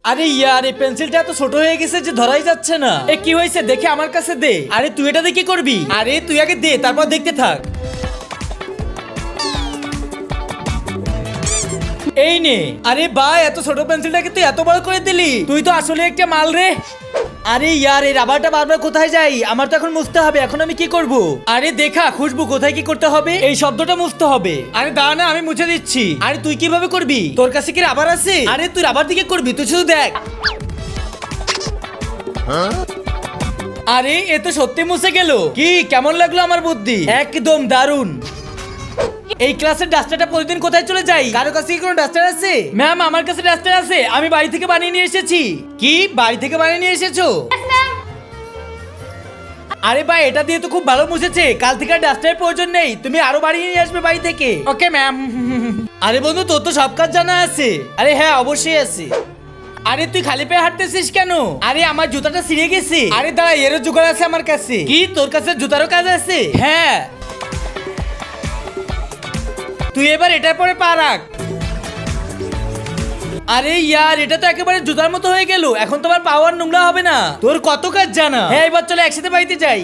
আরে ইয়ার এই পেন্সিলটা এত ছোট হয়ে গেছে যে ধরাই যাচ্ছে না। এ কি হয়েছে দেখে আমার কাছে দে। আরে তুই এটা দিয়ে কি করবি? আরে তুই আগে দে, তারপর দেখতে থাক। এই নে। আরে ভাই এত ছোট পেন্সিলটাকে তুই এত বড় করে দিলি, তুই তো আসলে একটা মাল রে। আরে ইয়ার এই রাবারটা বারবার কোথায় যাই? আমার তো এখন মুছতে হবে, এখন আমি কি করব? আরে দেখা খুশবু কোথায় কি করতে হবে? এই শব্দটা মুছতে হবে। আরে দাঁড়া না, আমি মুছে দিচ্ছি। আরে তুই কিভাবে করবি? তোর কাছে কি রাবার আছে? আরে তুই রাবার দিকে করবি, তুই শুধু দেখ। আরে এ তো সত্যি মুছে গেল। কি কেমন লাগলো আমার বুদ্ধি? একদম দারুণ। এই ক্লাসের ডাস্টারটা প্রতিদিন কোথায় চলে যাই? কারো কাছে কি কোনো ডাস্টার আছে? ম্যাম আমার কাছে ডাস্টার আছে, আমি বাড়ি থেকে বানিয়ে নিয়ে এসেছি। কি বাড়ি থেকে বানিয়ে নিয়ে এসেছো? আরে ভাই এটা দিয়ে তো খুব ভালো মুছেছে, কাল থেকে আর ডাস্টারের প্রয়োজন নেই, তুমি আরো বাড়িয়ে নিয়ে আসবে বাড়ি থেকে। Okay ma'am. আরে বন্ধু তোর তো সব কাজ জানা আছে। আরে হ্যাঁ অবশ্যই আছে। আরে তুই খালি পায়ে হাঁটতেছিস কেন? আরে আমার জুতাটা ছিঁড়ে গেছে। আরে দাঁড়া এরও জোগাড় আছে আমার কাছে। কি তোর কাছে জুতারও কাজ আছে? হ্যাঁ তুই এবার এটার পরে পা রাখ। আরে ইয়ার এটা তো একেবারে জুতার মতো হয়ে গেল, এখন তোমার পাওয়ার নোংরা হবে না। তোর কত কাজ জানা। হ্যাঁ এবার চলে একসাথে বাড়িতে যাই।